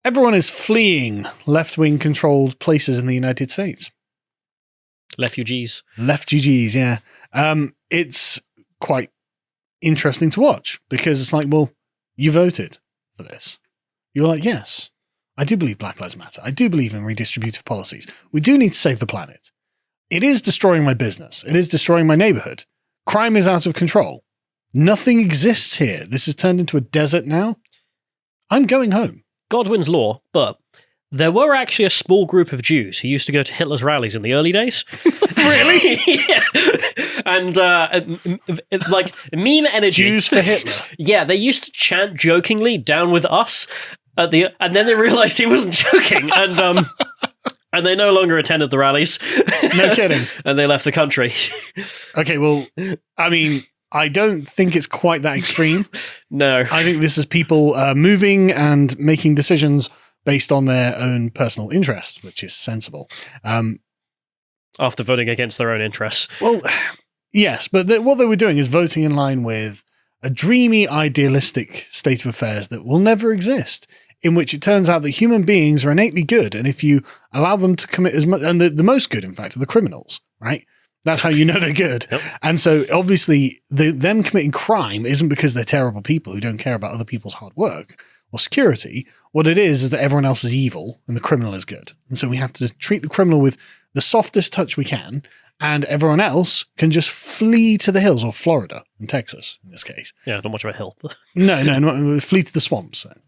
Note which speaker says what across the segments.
Speaker 1: Everyone is fleeing left-wing controlled places in the United States.
Speaker 2: Refugees.
Speaker 1: Refugees, yeah. It's quite interesting to watch because it's like, well, you voted for this. You were like, yes, I do believe Black Lives Matter. I do believe in redistributive policies. We do need to save the planet. It is destroying my business. It is destroying my neighborhood. Crime is out of control. Nothing exists here. This has turned into a desert now. I'm going home.
Speaker 2: Godwin's law, but there were actually a small group of Jews who used to go to Hitler's rallies in the early days.
Speaker 1: Really?
Speaker 2: Yeah. And like meme energy.
Speaker 1: Jews for Hitler.
Speaker 2: Yeah, they used to chant jokingly, "Down with us," and then they realized he wasn't joking, and they no longer attended the rallies.
Speaker 1: No kidding.
Speaker 2: And they left the country.
Speaker 1: Okay, well, I mean, I don't think it's quite that extreme.
Speaker 2: No.
Speaker 1: I think this is people moving and making decisions based on their own personal interests, which is sensible.
Speaker 2: After voting against their own interests.
Speaker 1: Well, yes, but what they were doing is voting in line with a dreamy, idealistic state of affairs that will never exist, in which it turns out that human beings are innately good, and if you allow them to commit as much, and the most good, in fact, are the criminals, right? That's how you know they're good. Yep. And so, obviously, them committing crime isn't because they're terrible people who don't care about other people's hard work or security. What it is that everyone else is evil and the criminal is good. And so we have to treat the criminal with the softest touch we can, and everyone else can just flee to the hills, or Florida and Texas in this case.
Speaker 2: Yeah, not much of a hill.
Speaker 1: No, flee to the swamps then.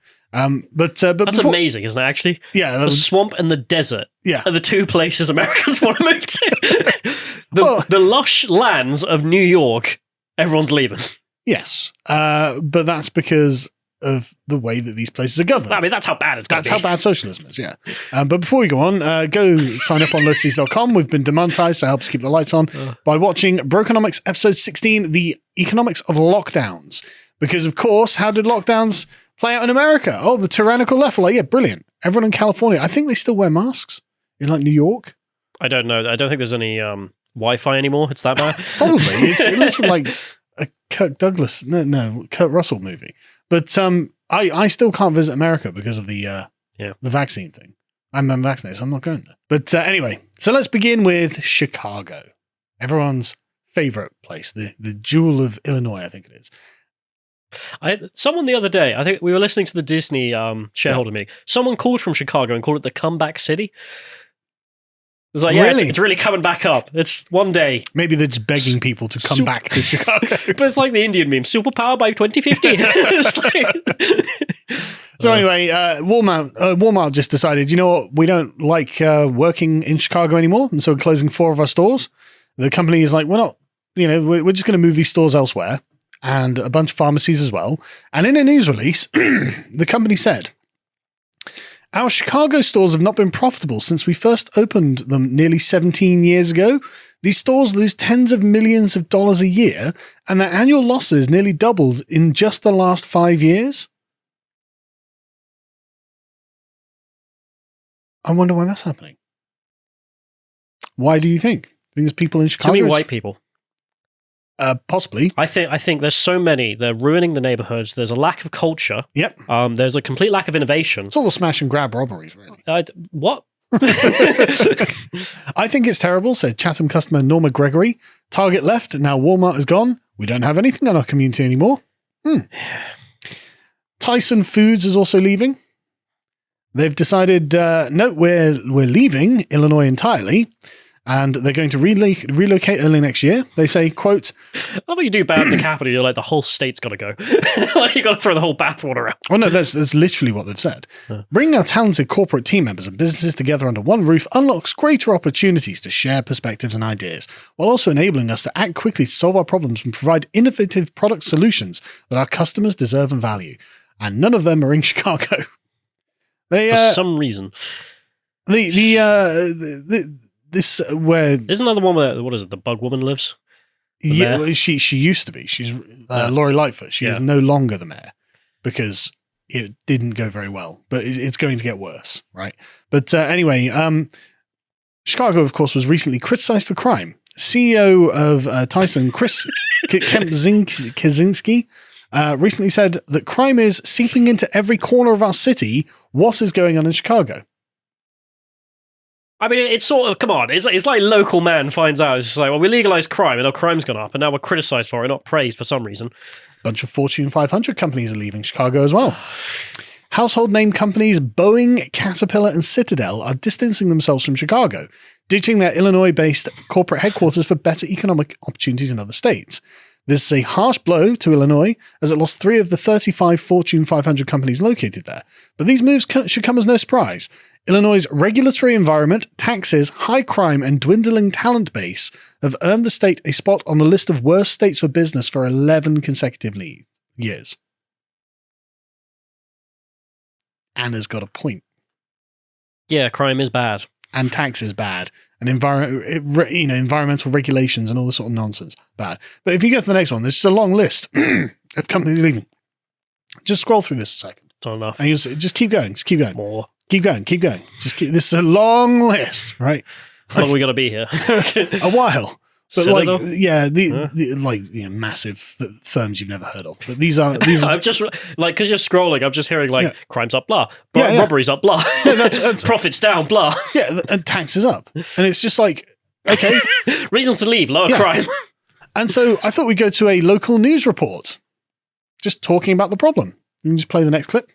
Speaker 1: But
Speaker 2: that's amazing, isn't it, actually?
Speaker 1: Yeah.
Speaker 2: The swamp and the desert are the two places Americans want to move to. The lush lands of New York, everyone's leaving.
Speaker 1: Yes. But that's because of the way that these places are governed.
Speaker 2: I mean, that's how bad it's going to be.
Speaker 1: That's how bad socialism is, yeah. But before we go on, go sign up on lotus.com. We've been demonetized, so help us keep the lights on by watching Brokenomics episode 16, The Economics of Lockdowns. Because, of course, how did lockdowns play out in America? Oh, the tyrannical left. Like, yeah, brilliant. Everyone in California, I think they still wear masks in, like, New York.
Speaker 2: I don't know. I don't think there's any Wi-Fi anymore. It's that bad.
Speaker 1: Probably. It's literally like a Kurt Russell movie. But I still can't visit America because of the vaccine thing. I'm unvaccinated, so I'm not going there. But anyway, so let's begin with Chicago. Everyone's favorite place, the jewel of Illinois, I think it is.
Speaker 2: Someone the other day, I think we were listening to the Disney shareholder meeting. Someone called from Chicago and called it the comeback city. It's like,
Speaker 1: really?
Speaker 2: It's really coming back up. It's one day.
Speaker 1: Maybe they're just begging people to come back to Chicago.
Speaker 2: But it's like the Indian meme, superpower by 2050.
Speaker 1: So anyway, Walmart just decided, you know what, we don't like working in Chicago anymore, and so we're closing 4 of our stores. The company is like, we're just going to move these stores elsewhere, and a bunch of pharmacies as well. And in a news release, the company said, our Chicago stores have not been profitable since we first opened them nearly 17 years ago. These stores lose tens of millions of dollars a year, and their annual losses nearly doubled in just the last 5 years. I wonder why that's happening. Why do you think? Think there's people in Chicago?
Speaker 2: Too many white people.
Speaker 1: Possibly.
Speaker 2: I think there's so many. They're ruining the neighborhoods. There's a lack of culture.
Speaker 1: Yep.
Speaker 2: There's a complete lack of innovation.
Speaker 1: It's all the smash and grab robberies, really.
Speaker 2: What?
Speaker 1: I think it's terrible, said Chatham customer Norma Gregory. Target left, now Walmart is gone. We don't have anything in our community anymore. Tyson Foods is also leaving. They've decided, no, we're leaving Illinois entirely, and they're going to relocate early next year. They say, quote,
Speaker 2: I love what you do bad in the capital. You're like, the whole state's got to go. Like, you got to throw the whole bathwater out.
Speaker 1: Well, no, that's literally what they've said. Bringing our talented corporate team members and businesses together under one roof unlocks greater opportunities to share perspectives and ideas, while also enabling us to act quickly to solve our problems and provide innovative product solutions that our customers deserve and value. And none of them are in Chicago.
Speaker 2: For some reason.
Speaker 1: This where
Speaker 2: isn't that the one where, what is it, the bug woman lives?
Speaker 1: Well, she used to be. She's Lori Lightfoot. She is no longer the mayor because it didn't go very well. But it's going to get worse, right? But anyway, Chicago, of course, was recently criticized for crime. CEO of Tyson, Chris Kempczynski, recently said that crime is seeping into every corner of our city. What is going on in Chicago?
Speaker 2: I mean, it's sort of, come on, it's like local man finds out. It's just like, well, we legalized crime and our crime's gone up, and now we're criticized for it, not praised for some reason.
Speaker 1: A bunch of Fortune 500 companies are leaving Chicago as well. Household name companies Boeing, Caterpillar, and Citadel are distancing themselves from Chicago, ditching their Illinois-based corporate headquarters for better economic opportunities in other states. This is a harsh blow to Illinois, as it lost 3 of the 35 Fortune 500 companies located there. But these moves should come as no surprise. Illinois' regulatory environment, taxes, high crime, and dwindling talent base have earned the state a spot on the list of worst states for business for 11 consecutive years. Anna's got a point.
Speaker 2: Yeah, crime is bad.
Speaker 1: And tax is bad. And environmental regulations and all this sort of nonsense, bad. But if you get to the next one, there's just a long list of companies leaving. Just scroll through this a second.
Speaker 2: Not enough.
Speaker 1: And just keep going. Just keep going.
Speaker 2: More.
Speaker 1: Keep going. This is a long list, right?
Speaker 2: How long are we going to be here?
Speaker 1: A while. But
Speaker 2: Citadel?
Speaker 1: the massive firms you've never heard of. But these are
Speaker 2: I'm just like, because you're scrolling, I'm just hearing crime's up, blah. Robbery's up, blah.
Speaker 1: Yeah, that's
Speaker 2: profits down, blah.
Speaker 1: Yeah, and taxes up. And it's just like, okay.
Speaker 2: Reasons to leave, lower crime.
Speaker 1: And so I thought we'd go to a local news report, just talking about the problem. You can just play the next clip.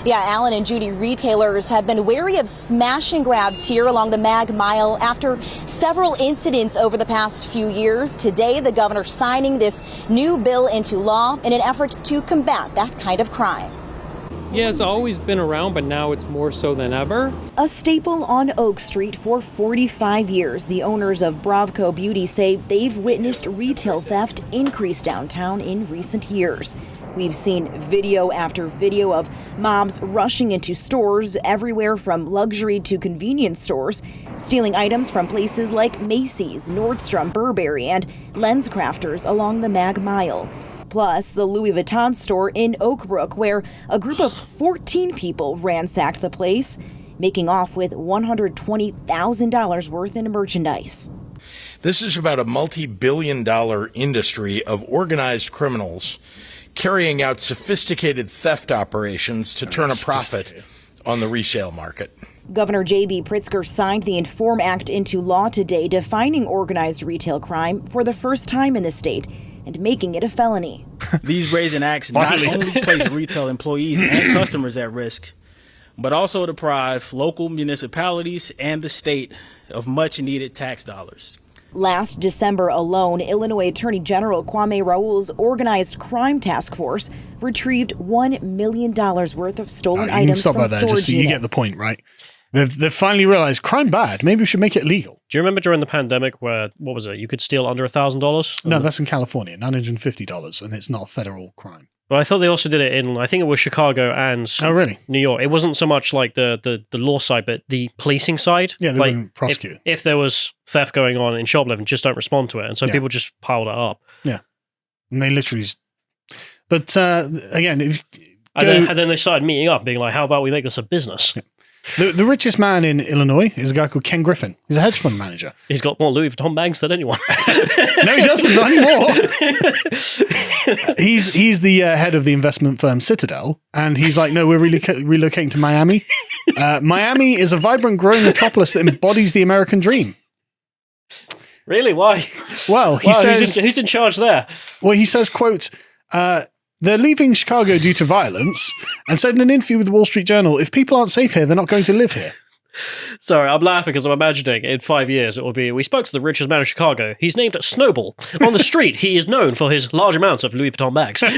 Speaker 3: Yeah, Alan and Judy, retailers have been wary of smash and grabs here along the Mag Mile after several incidents over the past few years. Today, the governor signing this new bill into law in an effort to combat that kind of crime.
Speaker 4: Yeah, it's always been around, but now it's more so than ever.
Speaker 3: A staple on Oak Street for 45 years. The owners of Bravco Beauty say they've witnessed retail theft increase downtown in recent years. We've seen video after video of mobs rushing into stores everywhere from luxury to convenience stores, stealing items from places like Macy's, Nordstrom, Burberry, and LensCrafters along the Mag Mile. Plus, the Louis Vuitton store in Oak Brook, where a group of 14 people ransacked the place, making off with $120,000 worth in merchandise.
Speaker 5: This is about a multi-billion-dollar industry of organized criminals carrying out sophisticated theft operations to turn a profit on the resale market.
Speaker 3: Governor J.B. Pritzker signed the Inform Act into law today, defining organized retail crime for the first time in the state and making it a felony.
Speaker 6: These brazen acts not only place retail employees and customers at risk, but also deprive local municipalities and the state of much-needed tax dollars.
Speaker 3: Last December alone, Illinois Attorney General Kwame Raoul's organized crime task force retrieved $1 million worth of stolen items from storage units.
Speaker 1: Just so you get the point, right? They've finally realized crime bad. Maybe we should make it legal.
Speaker 2: Do you remember during the pandemic where, what was it, you could steal under $1,000?
Speaker 1: No, that's in California, $950, and it's not a federal crime.
Speaker 2: But I thought they also did it in, I think it was Chicago and New York. It wasn't so much like the law side, but the policing side.
Speaker 1: Yeah, they wouldn't prosecute.
Speaker 2: If there was theft going on in shoplifting, just don't respond to it. And so people just piled it up.
Speaker 1: Yeah. And they literally just... But again...
Speaker 2: And then they started meeting up, being like, how about we make this a business?
Speaker 1: Yeah. The richest man in Illinois is a guy called Ken Griffin. He's a hedge fund manager.
Speaker 2: He's got more Louis Vuitton bags than anyone.
Speaker 1: No, he doesn't, not anymore. He's the head of the investment firm Citadel, and he's like, no, we're relocating to Miami. Miami is a vibrant, growing metropolis that embodies the American dream.
Speaker 2: Really? Why?
Speaker 1: Well, he says...
Speaker 2: Who's in charge there?
Speaker 1: Well, he says, quote... they're leaving Chicago due to violence, and said in an interview with the Wall Street Journal, if people aren't safe here, they're not going to live here.
Speaker 2: Sorry, I'm laughing because I'm imagining in 5 years it will be, we spoke to the richest man in Chicago. He's named Snowball. On the street, he is known for his large amounts of Louis Vuitton bags.
Speaker 1: But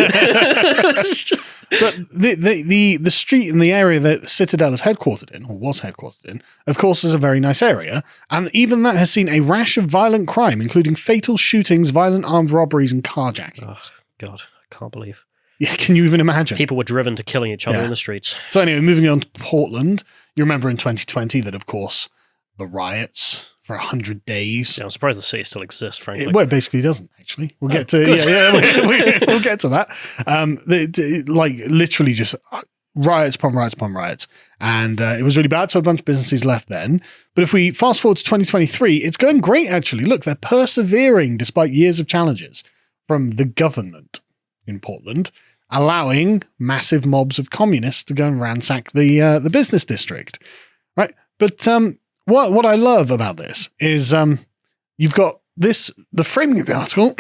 Speaker 1: the street in the area that Citadel is headquartered in, or was headquartered in, of course, is a very nice area. And even that has seen a rash of violent crime, including fatal shootings, violent armed robberies, and carjackings.
Speaker 2: Oh, God, I can't believe.
Speaker 1: Yeah, can you even imagine?
Speaker 2: People were driven to killing each other in the streets.
Speaker 1: So anyway, moving on to Portland. You remember in 2020 that, of course, the riots for 100 days.
Speaker 2: Yeah, I'm surprised the city still exists, frankly.
Speaker 1: Well, it basically doesn't, actually. We'll get to we'll get to that. Literally just riots upon riots upon riots. And it was really bad, so a bunch of businesses left then. But if we fast forward to 2023, it's going great, actually. Look, they're persevering despite years of challenges. from the government in Portland, allowing massive mobs of communists to go and ransack the business district, right? But what I love about this is you've got this. The framing of the article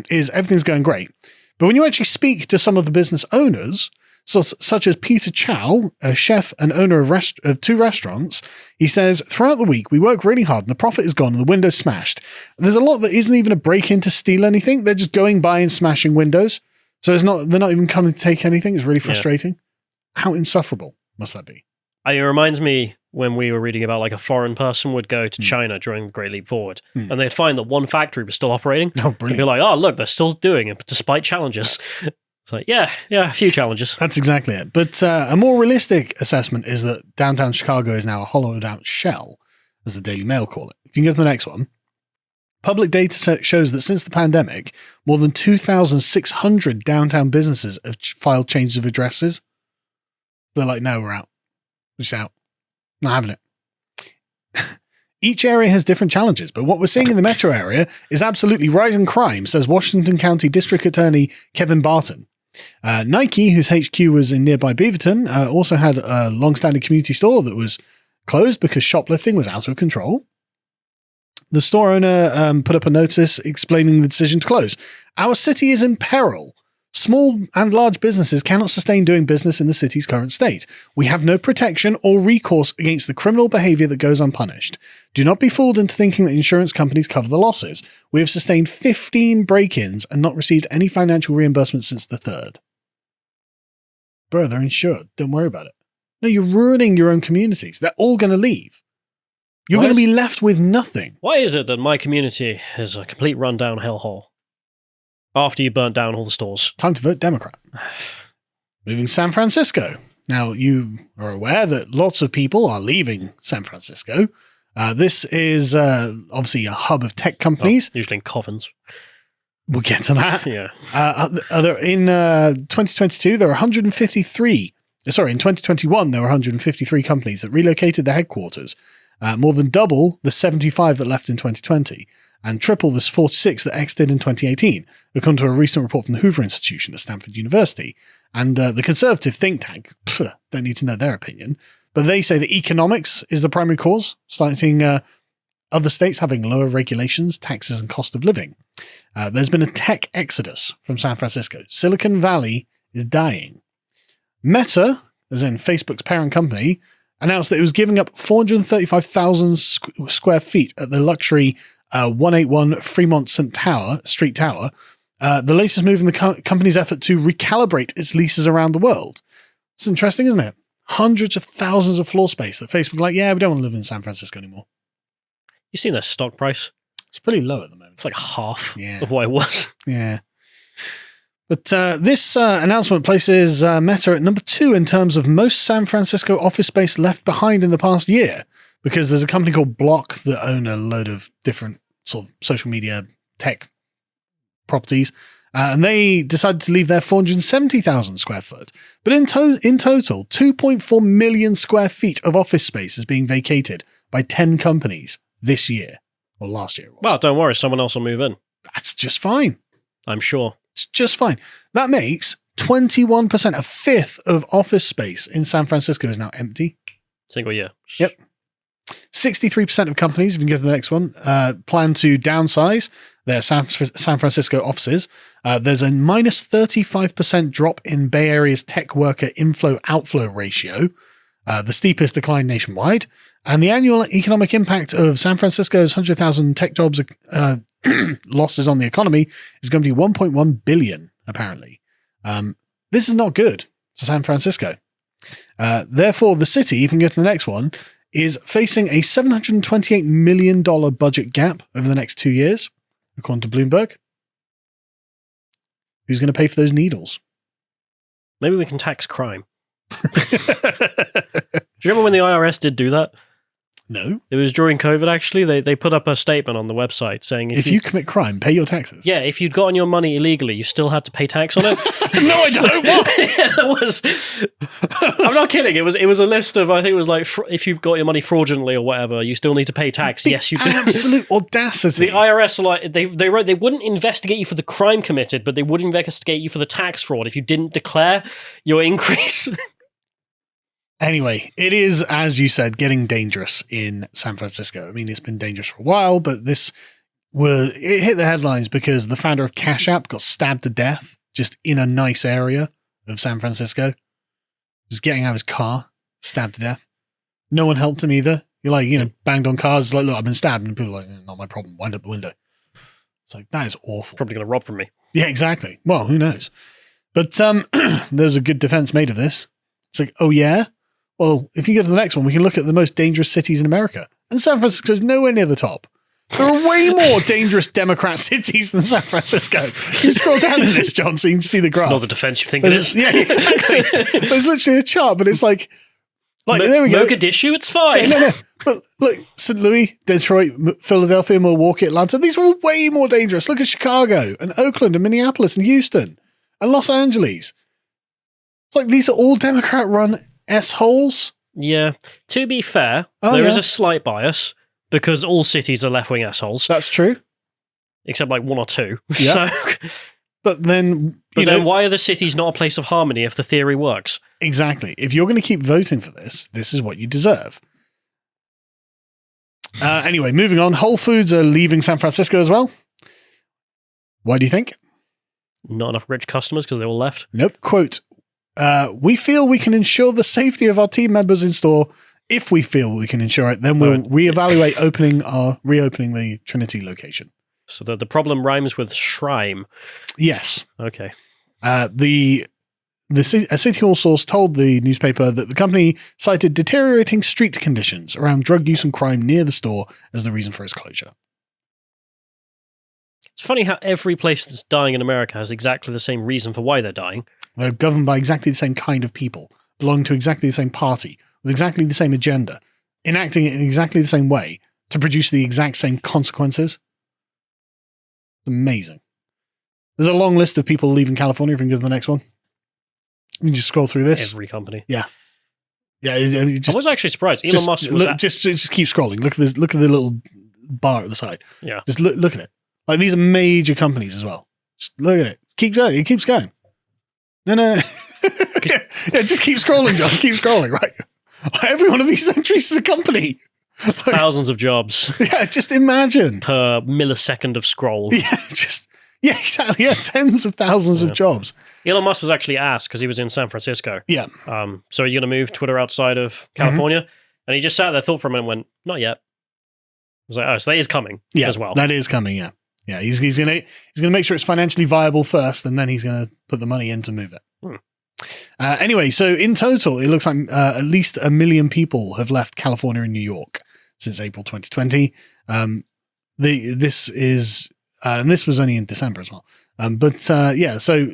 Speaker 1: is everything's going great, but when you actually speak to some of the business owners, such as Peter Chow, a chef and owner of 2 restaurants, he says, throughout the week, we work really hard and the profit is gone and the window's smashed. And there's a lot that isn't even a break-in to steal anything. They're just going by and smashing windows. So they're not even coming to take anything. It's really frustrating. Yeah. How insufferable must that be?
Speaker 2: It reminds me when we were reading about like a foreign person would go to China during the Great Leap Forward and they'd find that one factory was still operating.
Speaker 1: Oh, brilliant.
Speaker 2: And be like, oh, look, they're still doing it despite challenges. It's like, yeah, a few challenges.
Speaker 1: That's exactly it. But a more realistic assessment is that downtown Chicago is now a hollowed out shell, as the Daily Mail call it. If you can go to the next one. Public data shows that since the pandemic, more than 2,600 downtown businesses have filed changes of addresses. They're like, no, we're out. We're just out. Not having it. Each area has different challenges, but what we're seeing in the metro area is absolutely rising crime, says Washington County District Attorney Kevin Barton. Nike, whose HQ was in nearby Beaverton, also had a long-standing community store that was closed because shoplifting was out of control. The store owner put up a notice explaining the decision to close. Our city is in peril. Small and large businesses cannot sustain doing business in the city's current state. We have no protection or recourse against the criminal behavior that goes unpunished. Do not be fooled into thinking that insurance companies cover the losses. We have sustained 15 break-ins and not received any financial reimbursement since the 3rd. Bro, they're insured. Don't worry about it. No, you're ruining your own communities. They're all going to leave. You're going to be left with nothing.
Speaker 2: Why is it that my community is a complete rundown hellhole? After you burnt down all the stores.
Speaker 1: Time to vote Democrat. Moving to San Francisco. Now, you are aware that lots of people are leaving San Francisco. This is obviously a hub of tech companies.
Speaker 2: Usually in coffins.
Speaker 1: We'll get to that.
Speaker 2: Yeah.
Speaker 1: In 2022, there were 153. Sorry, in 2021, there were 153 companies that relocated their headquarters. More than double the 75 that left in 2020. And triple the 46 that exited in 2018, according to a recent report from the Hoover Institution at Stanford University. And the conservative think tank, don't need to know their opinion, but they say that economics is the primary cause, citing other states having lower regulations, taxes, and cost of living. There's been a tech exodus from San Francisco. Silicon Valley is dying. Meta, as in Facebook's parent company, announced that it was giving up 435,000 square feet at the luxury 181 Fremont Street Tower, the latest move in the company's effort to recalibrate its leases around the world. It's interesting, isn't it? Hundreds of thousands of floor space that Facebook are like, yeah, we don't want to live in San Francisco anymore.
Speaker 2: You seen their stock price?
Speaker 1: It's pretty low at the moment.
Speaker 2: It's like half of what it was.
Speaker 1: Yeah. But this announcement places Meta at number 2 in terms of most San Francisco office space left behind in the past year, because there's a company called Block that own a load of different sort of social media tech properties, and they decided to leave their 470,000 square foot. But in total, 2.4 million square feet of office space is being vacated by 10 companies this year, or last year.
Speaker 2: Well, don't worry, someone else will move in.
Speaker 1: That's just fine.
Speaker 2: I'm sure.
Speaker 1: It's just fine. That makes 21%, a fifth of office space in San Francisco is now empty.
Speaker 2: Single year.
Speaker 1: Yep. 63% of companies, if you can go to the next one, plan to downsize their San Francisco offices. There's a minus 35% drop in Bay Area's tech worker inflow-outflow ratio, the steepest decline nationwide. And the annual economic impact of San Francisco's 100,000 tech jobs losses on the economy is going to be 1.1 billion, apparently. This is not good for San Francisco. Therefore, the city, you can go to the next one, is facing a $728 million budget gap over the next 2 years, according to Bloomberg. Who's going to pay for those needles?
Speaker 2: Maybe we can tax crime. Do you remember when the IRS did do that?
Speaker 1: No.
Speaker 2: It was during COVID, actually. They put up a statement on the website saying
Speaker 1: if you commit crime, pay your taxes.
Speaker 2: Yeah, if you'd gotten your money illegally, you still had to pay tax on it.
Speaker 1: No, I don't. What?
Speaker 2: Yeah, that was... I'm not kidding. It was a list of, I think it was like, if you got your money fraudulently or whatever, you still need to pay tax. Yes, you do.
Speaker 1: Absolute audacity.
Speaker 2: The IRS are like, they wrote they wouldn't investigate you for the crime committed, but they would investigate you for the tax fraud if you didn't declare your increase.
Speaker 1: Anyway, it is, as you said, getting dangerous in San Francisco. I mean, it's been dangerous for a while, but it hit the headlines because the founder of Cash App got stabbed to death just in a nice area of San Francisco. Just getting out of his car, stabbed to death. No one helped him either. You're like, banged on cars, like, look, I've been stabbed. And people are like, not my problem, wind up the window. It's like, that is awful.
Speaker 2: Probably going to rob from me.
Speaker 1: Yeah, exactly. Well, who knows? But there's a good defense made of this. It's like, oh yeah? Well, if you go to the next one, we can look at the most dangerous cities in America. And San Francisco's nowhere near the top. There are way more dangerous Democrat cities than San Francisco. You scroll down in this, John, so you can see the graph.
Speaker 2: It's not the defense you think it is.
Speaker 1: Yeah, exactly. There's literally a chart, but it's like there we go.
Speaker 2: Mogadishu, it's fine.
Speaker 1: Yeah, no. But look, St. Louis, Detroit, Philadelphia, Milwaukee, Atlanta, these are all way more dangerous. Look at Chicago and Oakland and Minneapolis and Houston and Los Angeles. It's like these are all Democrat-run S-holes.
Speaker 2: Yeah. To be fair, there is a slight bias because all cities are left-wing assholes.
Speaker 1: That's true.
Speaker 2: Except like one or two.
Speaker 1: Yeah.
Speaker 2: So,
Speaker 1: but then,
Speaker 2: then why are the cities not a place of harmony if the theory works?
Speaker 1: Exactly. If you're going to keep voting for this is what you deserve. Anyway, moving on. Whole Foods are leaving San Francisco as well. Why do you think?
Speaker 2: Not enough rich customers because they all left.
Speaker 1: Nope. Quote, we feel we can ensure the safety of our team members in store. If we feel we can ensure it, then we'll reevaluate reopening the Trinity location.
Speaker 2: So the problem rhymes with shrine.
Speaker 1: Yes.
Speaker 2: Okay.
Speaker 1: A City Hall source told the newspaper that the company cited deteriorating street conditions around drug use and crime near the store as the reason for its closure.
Speaker 2: It's funny how every place that's dying in America has exactly the same reason for why they're dying.
Speaker 1: They're governed by exactly the same kind of people, belonging to exactly the same party, with exactly the same agenda, enacting it in exactly the same way to produce the exact same consequences. It's amazing. There's a long list of people leaving California. If we can go to the next one. You can just scroll through this.
Speaker 2: Every company.
Speaker 1: Yeah. Yeah.
Speaker 2: I was actually surprised. Elon Musk was
Speaker 1: just keep scrolling. Look at the little bar at the side.
Speaker 2: Yeah.
Speaker 1: Just look at it. Like, these are major companies as well. Just look at it. Keep going. It keeps going. No. yeah, just keep scrolling, John. Keep scrolling, right? Every one of these entries is a company.
Speaker 2: Thousands of jobs.
Speaker 1: Yeah, just imagine.
Speaker 2: Per millisecond of scroll.
Speaker 1: Yeah, exactly. Yeah, tens of thousands of jobs.
Speaker 2: Elon Musk was actually asked because he was in San Francisco.
Speaker 1: Yeah.
Speaker 2: So are you going to move Twitter outside of California? And he just sat there, thought for a minute, and went, not yet. I was like, oh, so that is coming as well.
Speaker 1: That is coming, yeah. Yeah, he's gonna make sure it's financially viable first, and then he's gonna put the money in to move it. Anyway, so in total, it looks like at least 1 million people have left California and New York since April 2020. This was only in December as well. So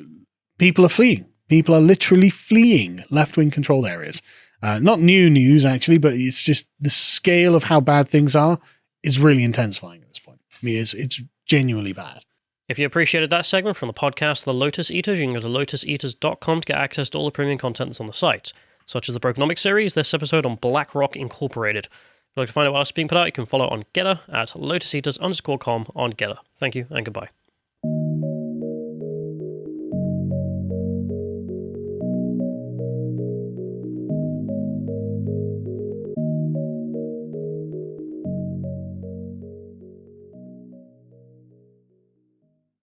Speaker 1: people are fleeing. People are literally fleeing left-wing controlled areas. Not new news, actually, but it's just the scale of how bad things are is really intensifying at this point. I mean, it's genuinely bad.
Speaker 2: If you appreciated that segment from the podcast The Lotus Eaters, you can go to lotuseaters.com to get access to all the premium content that's on the site, such as the Brokenomics series, this episode on BlackRock Incorporated. If you'd like to find out what else is being put out, you can follow on Getter at lotuseaters_com on Getter. Thank you and goodbye.